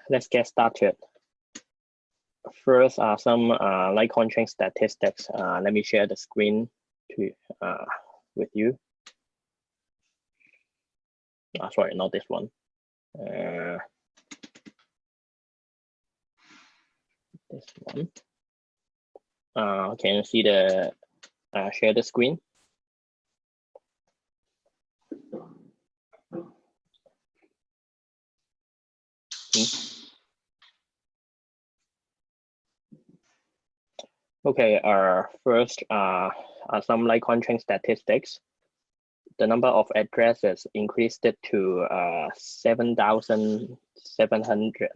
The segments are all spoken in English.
let's get started. First are some LikeCoin chain statistics. Let me share the screen to with you. Sorry, not this one. This one. Can you see the share the screen? Okay, first some LikeCoin chain statistics. The number of addresses increased to 7,700,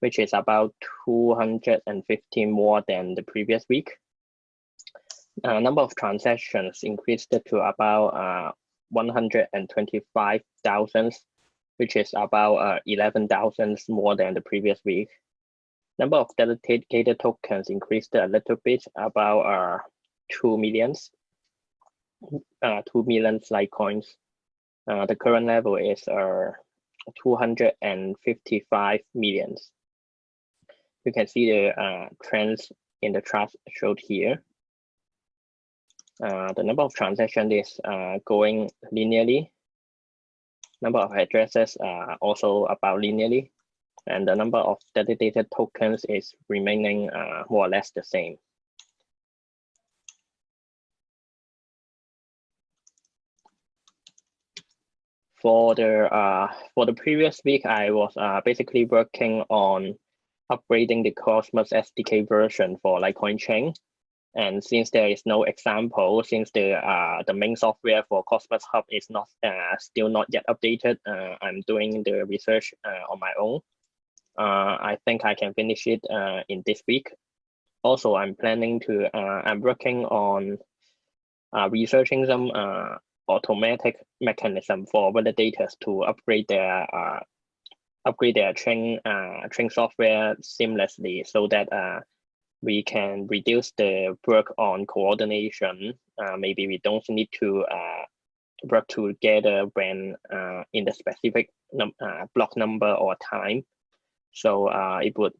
which is about 215 more than the previous week. Number of transactions increased to about 125,000, which is about 11,000 more than the previous week. Number of dedicated tokens increased a little bit, about 2 million LikeCoins. The current level is 255 million. You can see the trends in the chart showed here. The number of transactions is going linearly. Number of addresses also about linearly. And the number of dedicated tokens is remaining more or less the same. For the previous week, I was basically working on upgrading the Cosmos SDK version for LikeCoin chain. And since there is no example, since the main software for Cosmos Hub is not still not yet updated, I'm doing the research on my own. I think I can finish it in this week. Also, I'm planning to I'm working on researching some automatic mechanism for validators to upgrade their chain software seamlessly, so that we can reduce the work on coordination. Maybe we don't need to work together when in the specific block number or time. So it would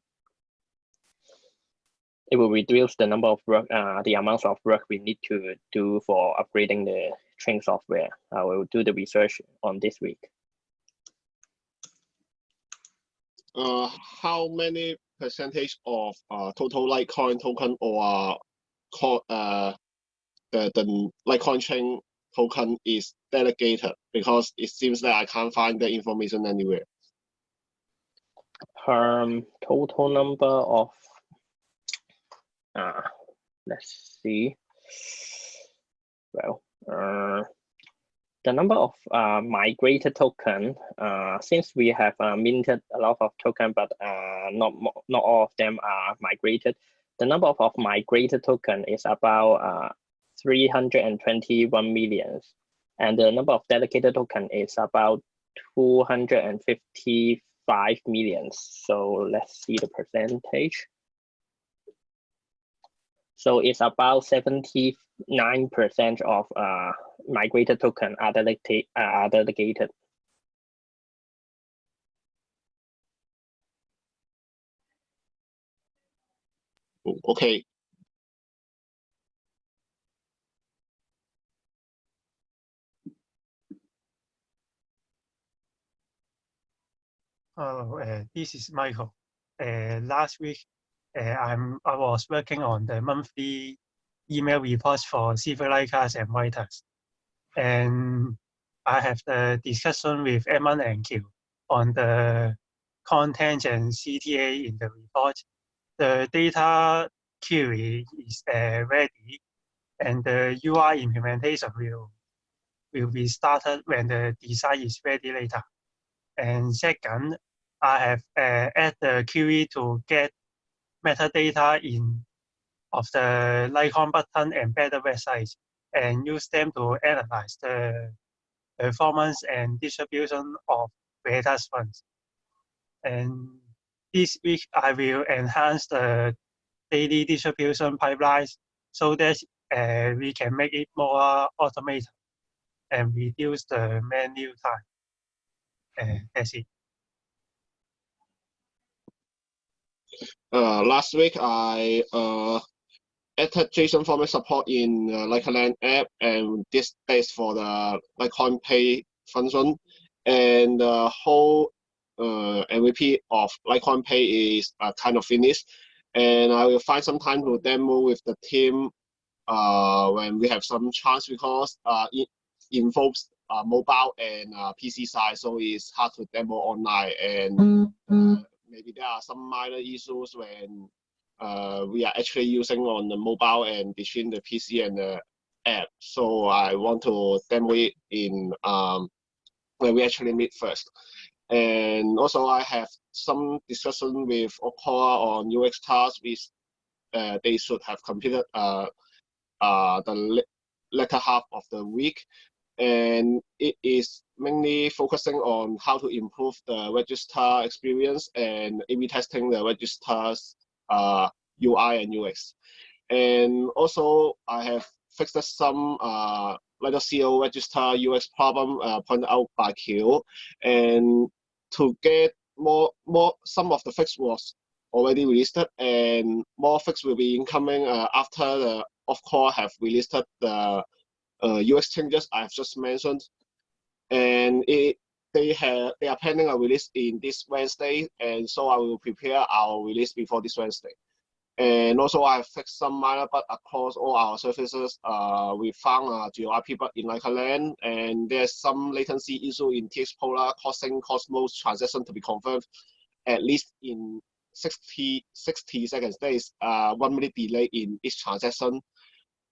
reduce the number of work, the amount of work we need to do for upgrading the chain software. I will do the research on this week. How many percentage of total LikeCoin token or the LikeCoin chain token is delegated? Because it seems that I can't find the information anywhere. Total number of let's see. Well, the number of migrated token, since we have minted a lot of token, but not all of them are migrated. The number of migrated token is about 321 million, and the number of dedicated token is about 255 million. So let's see the percentage. So it's about 79% of migrated token are delegated. Okay. Hello, this is Michael. Last week, I was working on the monthly email reports for civil likers and writers, and I have the discussion with Eman and Q on the content and CTA in the report. The data query is ready, and the UI implementation will be started when the design is ready later. And second, I have added the query to get metadata of the LikeCoin button embedded websites and use them to analyze the performance and distribution of various funds. And this week, I will enhance the daily distribution pipelines so that we can make it more automated and reduce the manual time. That's it. Last week I added JSON format support in LikeCoin app, and this is for the LikeCoin Pay function. And the whole MVP of LikeCoin Pay is kind of finished. And I will find some time to demo with the team when we have some chance, because it involves mobile and PC side, so it's hard to demo online. And maybe there are some minor issues when we are actually using on the mobile and between the PC and the app. So I want to demo it in when we actually meet first. And also I have some discussion with Okora on UX tasks, which they should have completed the latter half of the week. And it is mainly focusing on how to improve the register experience and A/B testing the registers UI and UX. And also I have fixed some letter CO register UX problem pointed out by Q. And to get more, some of the fix was already released, and more fix will be incoming after the Core have released the UX changes I've just mentioned. And they are planning a release in this Wednesday, and so I will prepare our release before this Wednesday. And also I have fixed some minor bugs across all our services. We found a GRP bug in LikeCoin, and there's some latency issue in TX Polar causing Cosmos transaction to be confirmed at least in 60 seconds. There is 1 minute delay in each transaction,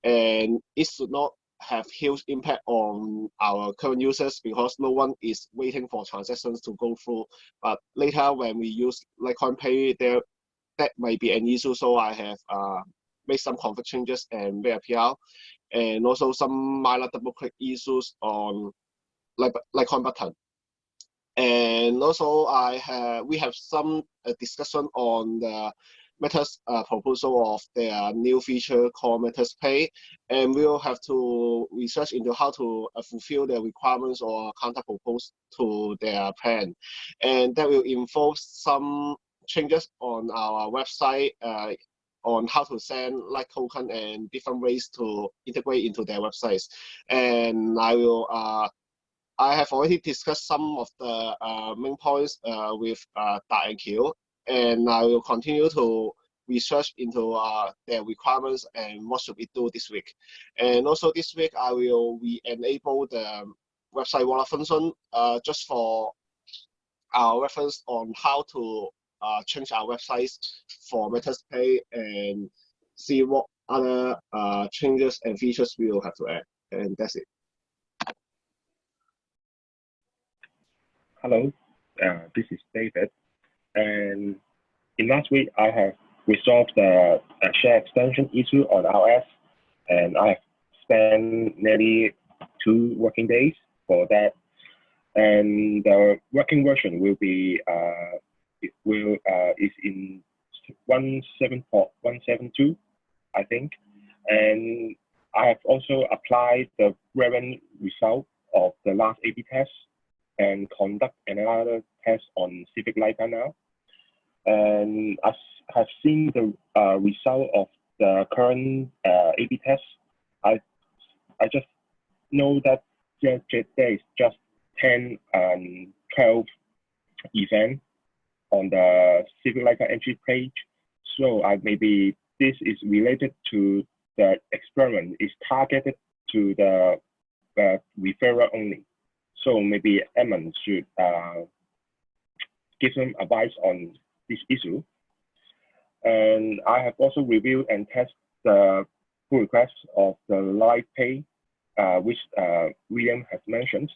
and it should not have huge impact on our current users because no one is waiting for transactions to go through. But later when we use LikeCoin Pay, that might be an issue. So I have made some config changes and made a PR, and also some minor double click issues on LikeCoin button. And also we have some discussion on the Meta's proposal of their new feature called Meta's Pay, and we will have to research into how to fulfill the requirements or counter propose to their plan. And that will involve some changes on our website on how to send token and different ways to integrate into their websites. And I have already discussed some of the main points with Da and Q, and I will continue to research into their requirements and what should we do this week. And also this week I will re-enable the website wallet function just for our reference on how to change our websites for Meta's Pay, and see what other changes and features we will have to add. And that's it. Hello, this is David. And in last week, I have resolved the share extension issue on RS, and I have spent nearly 2 working days for that. And the working version will be is in 17.172, I think. And I have also applied the relevant result of the last A/B test and conduct another test on Civic Leica now. And I have seen the result of the current A/B test. I just know that there is just 10 and 12 events on the Civic Leica entry page. So maybe this is related to the experiment is targeted to the referrer only. So maybe admin should give some advice on this issue. And I have also reviewed and tested the pull requests of the Live Pay, which William has mentioned.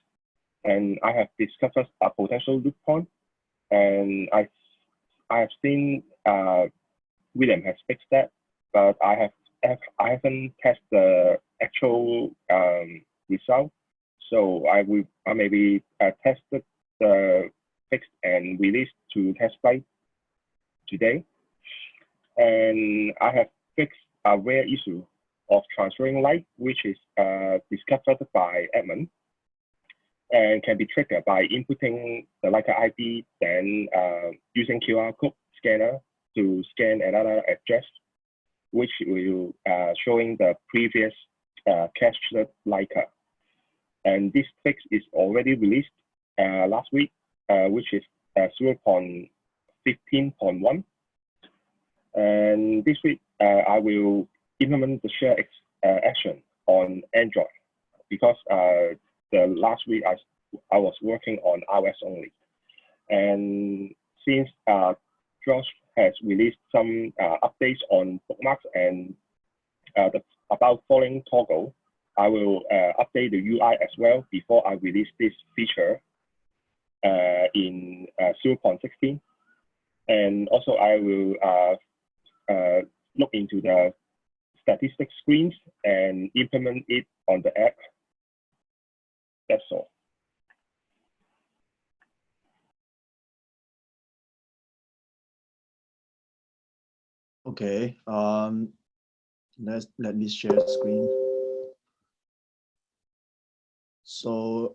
And I have discovered a potential loop point. And I have seen William has fixed that, but I haven't tested the actual result. So I maybe tested the fixed and released to test flight today. And I have fixed a rare issue of transferring light, which is discovered by admin, and can be triggered by inputting the Leica ID, then using QR code scanner to scan another address, which will showing the previous cached Leica. And this fix is already released last week, which is 0.15.1. And this week, I will implement the share action on Android because the last week I was working on iOS only. And since Josh has released some updates on bookmarks and about following toggle, I will update the UI as well before I release this feature in 0.16. And also I will look into the statistics screens and implement it on the app. That's all. Okay, let me share the screen. So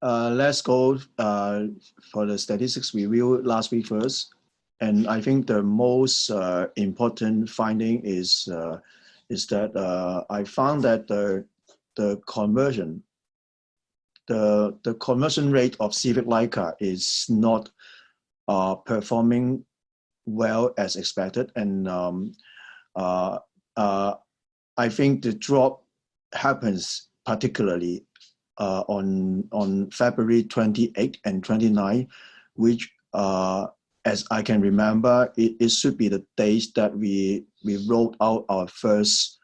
let's go for the statistics review last week first. And I think the most important finding is that I found that the conversion rate of Civic Leica is not performing well as expected, and I think the drop happens particularly on February 28 and 29, which as I can remember, it should be the days that we rolled out our first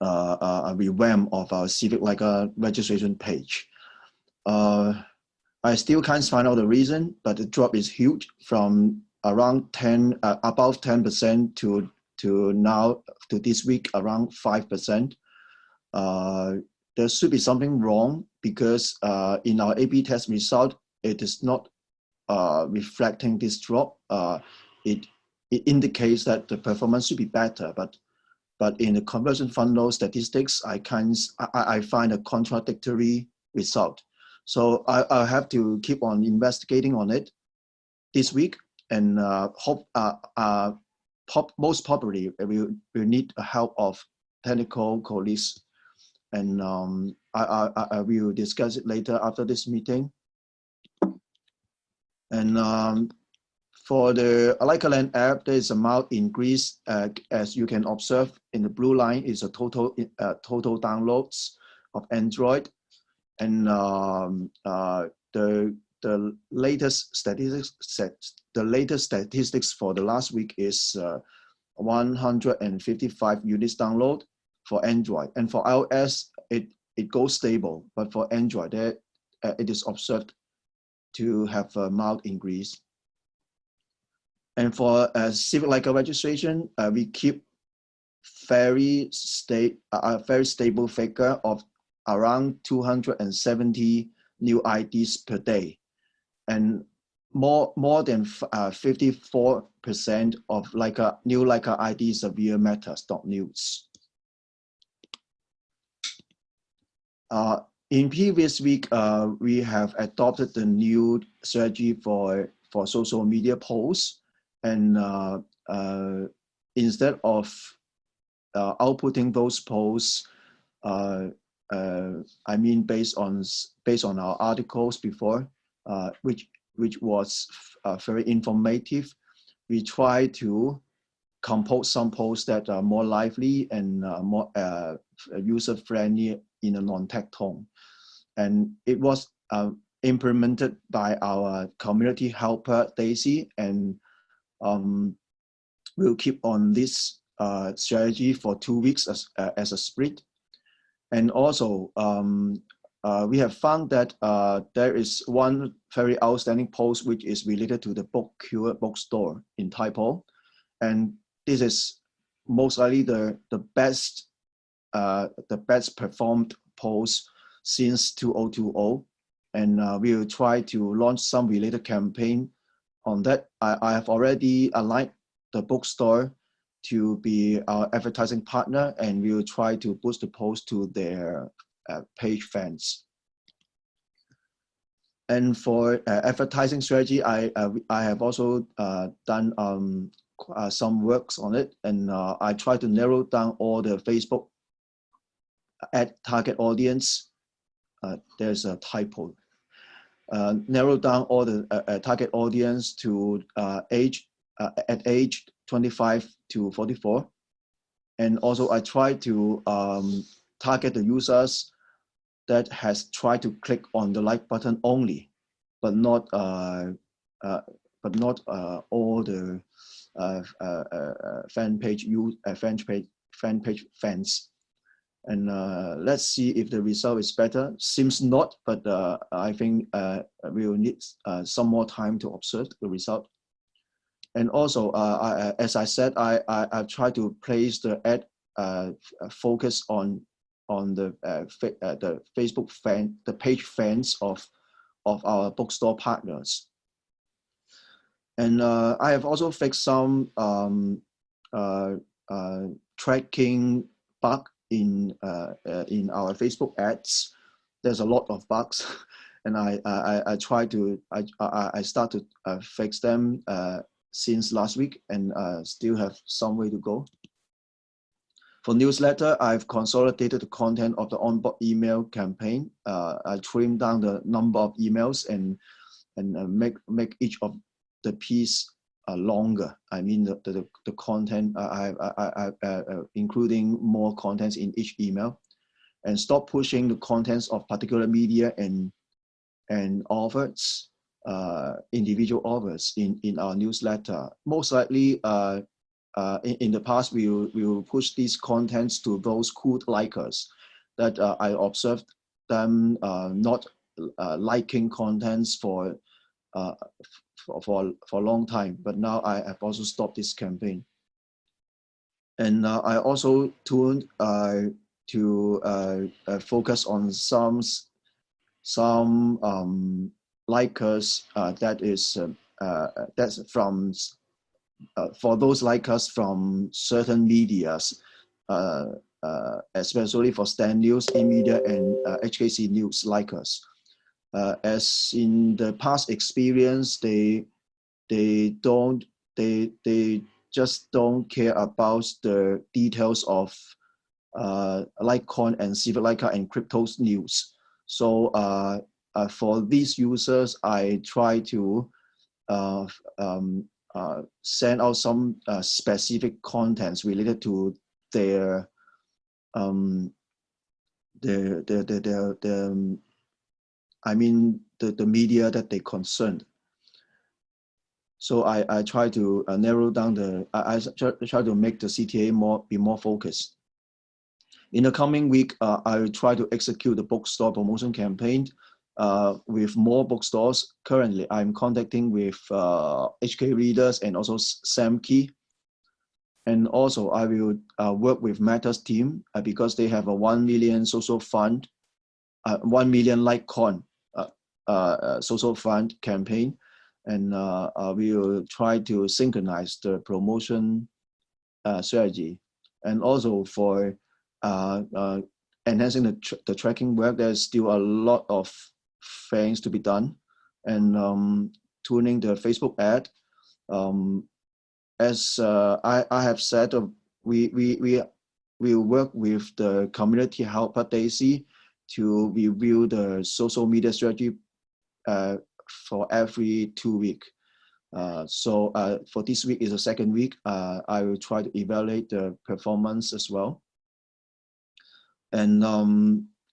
revamp of our Civic Leica registration page. I still can't find out the reason, but the drop is huge from around above 10% to now to this week around 5%. There should be something wrong because in our A/B test result, it is not reflecting this drop. It indicates that the performance should be better, but in the conversion funnel statistics, I find a contradictory result. So I'll have to keep on investigating on it this week, and hope most probably we'll need the help of technical colleagues, and I will discuss it later after this meeting. And for the LikeCoin app, there is a mild increase, as you can observe in the blue line is a total downloads of Android, and the latest statistics for the last week is 155 units download for Android, and for iOS it goes stable, but for Android it is observed to have a mild increase. And for Civic Leica registration, we keep very stable figure of around 270 new IDs per day, and more than 54% of new Leica IDs are via meta.news. In previous week, we have adopted the new strategy for social media posts, and instead of outputting those posts, I mean based on our articles before, which was very informative, we try to compose some posts that are more lively and more user-friendly in a non-tech tone. And it was implemented by our community helper, Daisy, and we'll keep on this strategy for 2 weeks as a split. And also, we have found that there is one very outstanding post which is related to the bookstore in Taipo, and this is most likely the best performed post since 2020, and we will try to launch some related campaign on that. I have already aligned the bookstore to be our advertising partner, and we will try to boost the post to their page fans. And for advertising strategy, I have also done some works on it, and I try to narrow down all the Facebook ad target audience. There's a typo. Narrow down all the target audience to at age 25 to 44, and also I try to target the users that has tried to click on the like button only, but not all the fan page fans. And let's see if the result is better. Seems not, but I think we will need some more time to observe the result. And also, as I said, I try to place the ad focus on the Facebook the page fans of our bookstore partners. And I have also fixed some tracking bug in our Facebook ads. There's a lot of bugs, and I start to fix them since last week, and still have some way to go. For newsletter, I've consolidated the content of the onboard email campaign. I trimmed down the number of emails and make each of the piece longer. I mean the content, including more contents in each email, and stop pushing the contents of particular media and offers, individual offers in our newsletter. Most likely, in the past, we will push these contents to those cool likers that I observed them not liking contents for a long time, but now I have also stopped this campaign. And I also tuned to focus on some likers that's from for those likers from certain medias, especially for Stand News, eMedia, and HKC News likers. As in the past experience, they just don't care about the details of LikeCoin and Civic Leica and cryptos news. So for these users, I try to send out some specific contents related to their I mean the media that they concerned. So I try to narrow down I try to make the CTA be more focused. In the coming week, I will try to execute the bookstore promotion campaign with more bookstores. Currently, I'm contacting with HK Readers and also Samkey. And also, I will work with Meta's team because they have a 1 million social fund, 1 million LikeCoin social fund campaign. And we will try to synchronize the promotion strategy. And also for enhancing the tracking work, there's still a lot of things to be done. And tuning the Facebook ad. As I have said, we will work with the community helper Daisy to review the social media strategy for every 2 weeks. So for this week is the second week. I will try to evaluate the performance as well. And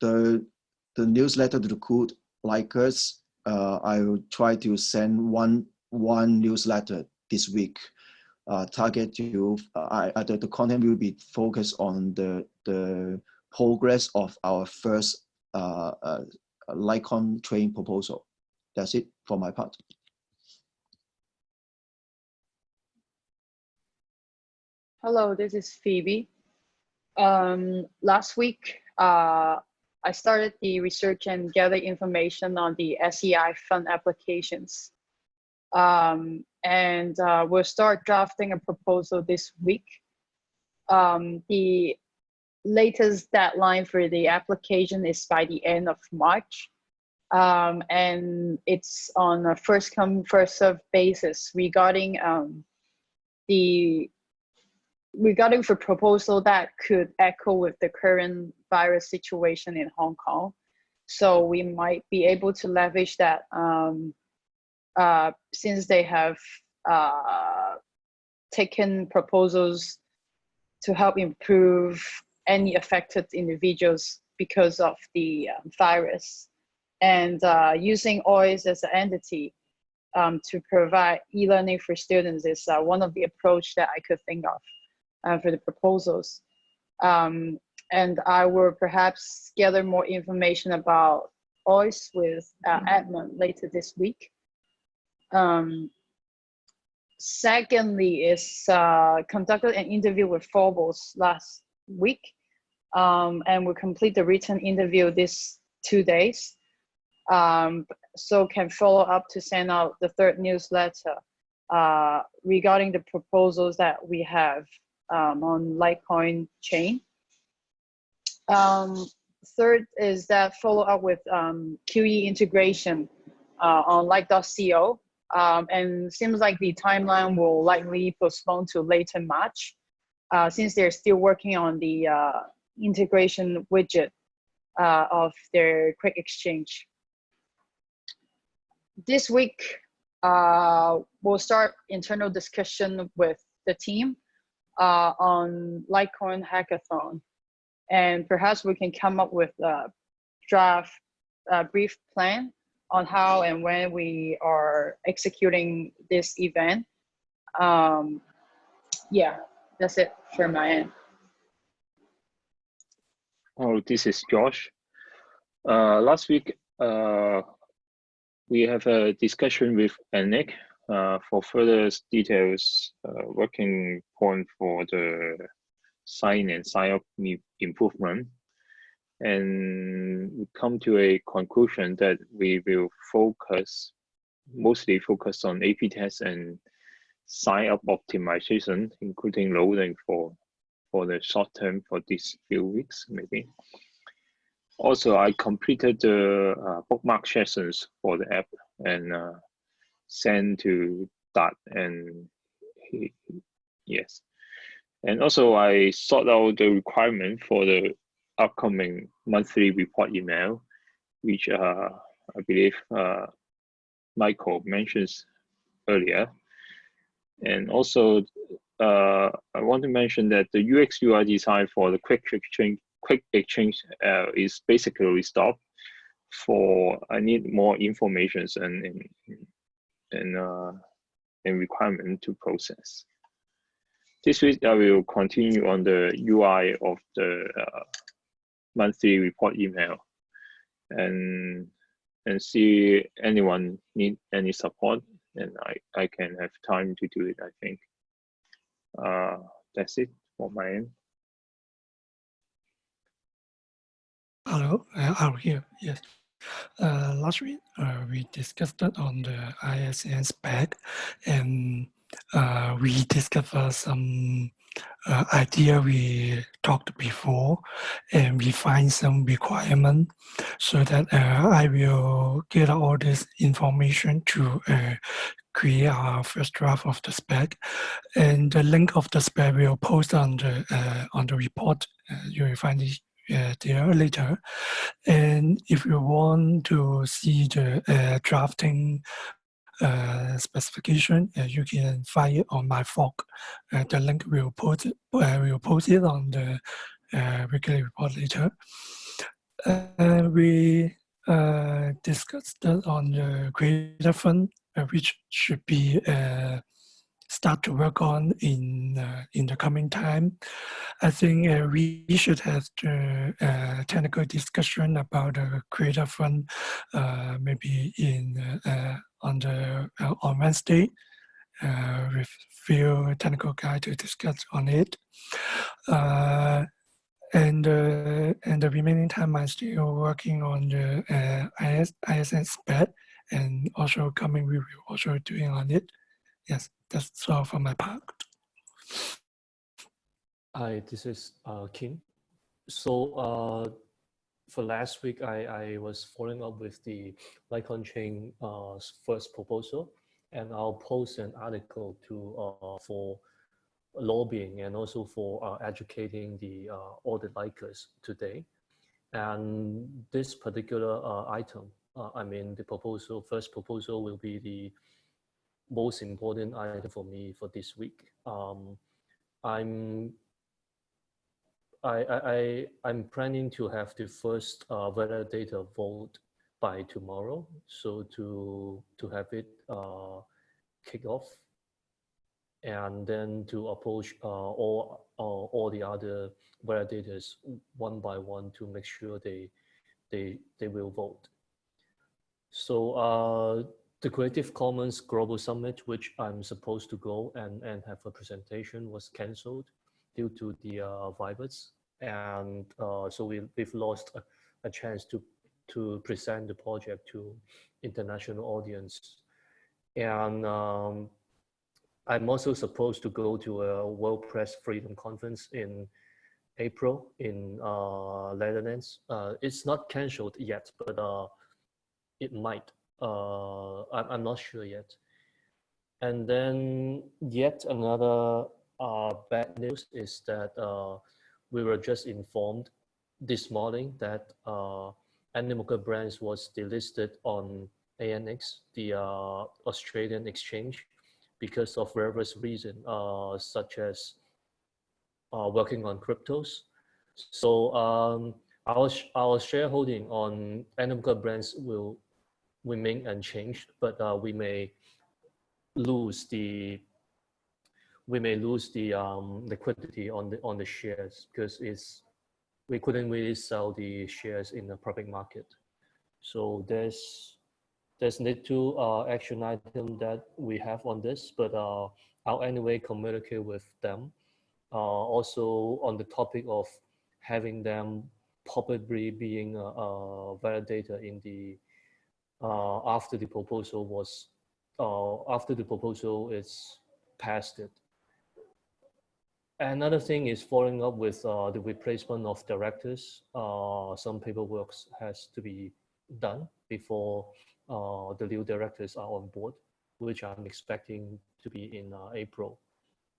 the newsletter to the cool likers, I will try to send one newsletter this week. Target to the content will be focused on the progress of our first LikeCoin training proposal. That's it for my part. Hello, this is Phoebe. Last week, I started the research and gather information on the SEI fund applications. And we'll start drafting a proposal this week. The latest deadline for the application is by the end of March. and it's on a first come first serve basis regarding the proposal that could echo with the current virus situation in Hong Kong. So we might be able to leverage that since they have taken proposals to help improve any affected individuals because of the virus, and using OIS as an entity to provide e-learning for students is one of the approach that I could think of for the proposals. And I will perhaps gather more information about OIS with Edmund later this week. Secondly, is conducted an interview with Phobos last week, and we'll complete the written interview this 2 days. So can follow up to send out the third newsletter regarding the proposals that we have on LikeCoin chain. Third is that follow up with QE integration on like.co. And seems like the timeline will likely postpone to later March, since they're still working on the integration widget of their quick exchange. This week, we'll start internal discussion with the team on LikeCoin hackathon, and perhaps we can come up with a draft brief plan on how and when we are executing this event. Yeah, that's it for my end. Oh, this is Josh. Last week, we have a discussion with Nick for further details, working point for the sign and sign up improvement. And we come to a conclusion that we will mostly focus on AP tests and sign up optimization, including loading for the short term for these few weeks, maybe. Also, I completed the bookmark sessions for the app and sent to Dad, and yes. And also, I sought out the requirement for the upcoming monthly report email, which I believe Michael mentions earlier. And also, I want to mention that the UX UI design for the quick exchange is basically stopped. I need more information and requirement to process. This week, I will continue on the UI of the monthly report email and see anyone need any support, and I can have time to do it, I think. That's it for my end. Hello, I'm here, yes. Last week, we discussed on the ISN spec, and we discovered some idea we talked before, and we find some requirement, so that I will get all this information to create our first draft of the spec, and the link of the spec will post on the report. You will find it there later. And if you want to see the drafting specification, you can find it on my fork. The link will post it on the weekly report later. We discussed that on the creator fund, which should be start to work on in the coming time. I think we should have the technical discussion about the creator fund maybe on Wednesday with few technical guys to discuss on it. And the remaining time, I'm still working on the ISN spec, and also coming we will also doing on it. Yes, that's all for my part. Hi, this is Kim. So for last week, I was following up with the LikeCoin chain first proposal, and I'll post an article to for lobbying and also for educating the all the likers today. And this particular item, I mean, the proposal, first proposal will be the most important item for me for this week. I'm planning to have the first validator vote by tomorrow, so to have it kick off, and then to approach all the other validators one by one to make sure they will vote. So the Creative Commons Global Summit, which I'm supposed to go and have a presentation, was cancelled due to the virus, and so we've lost a chance to present the project to international audience. And I'm also supposed to go to a World Press Freedom Conference in April in Netherlands. It's not cancelled yet, but it might. I'm not sure yet. And then yet another bad news is that we were just informed this morning that Animoca Brands was delisted on ANX, the Australian exchange, because of various reasons, such as working on cryptos. So our shareholding on Animoca Brands will remain unchanged, but we may lose the liquidity on the shares, because we couldn't really sell the shares in the public market. So there's need to action item that we have on this, but I'll anyway communicate with them. Also on the topic of having them probably being a validator in the after the proposal was after the proposal is passed it. Another thing is following up with the replacement of directors. Some paperwork has to be done before the new directors are on board, which I'm expecting to be in April.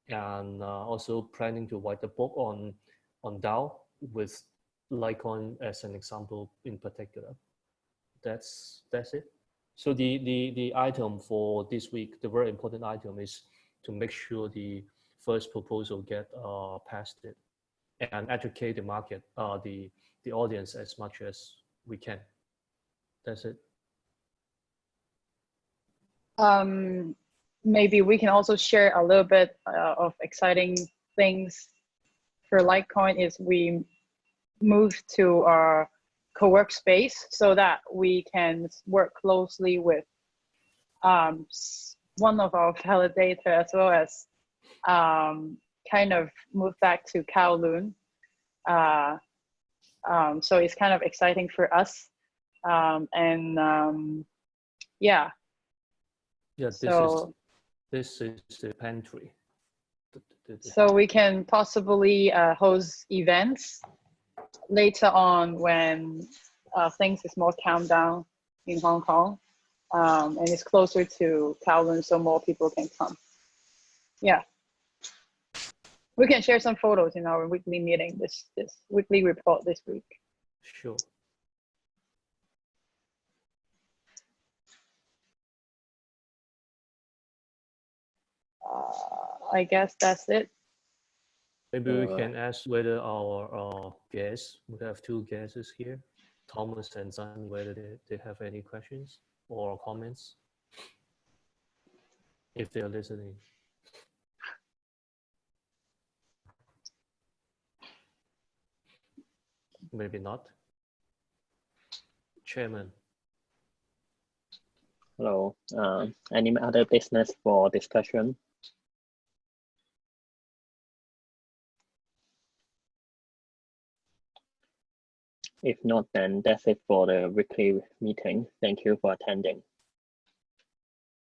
And also planning to write a book on DAO with LikeCoin as an example in particular. That's it. So the item for this week, the very important item, is to make sure the first proposal get past it and educate the market, the audience as much as we can. That's it. Maybe we can also share a little bit of exciting things for LikeCoin. Is we moved to our co-work space so that we can work closely with one of our validators, as well as kind of move back to Kowloon. So it's kind of exciting for us. Yeah. Yeah, this is the pantry. So we can possibly host events later on when things is more calmed down in Hong Kong, and it's closer to Kowloon, so more people can come. Yeah, we can share some photos in our weekly meeting, this weekly report this week. Sure. I guess that's it. Maybe we can ask whether our guests, we have two guests here, Thomas and Zan, whether they have any questions or comments, if they're listening. Maybe not. Chairman. Hello. Any other business for discussion? If not, then that's it for the weekly meeting. Thank you for attending.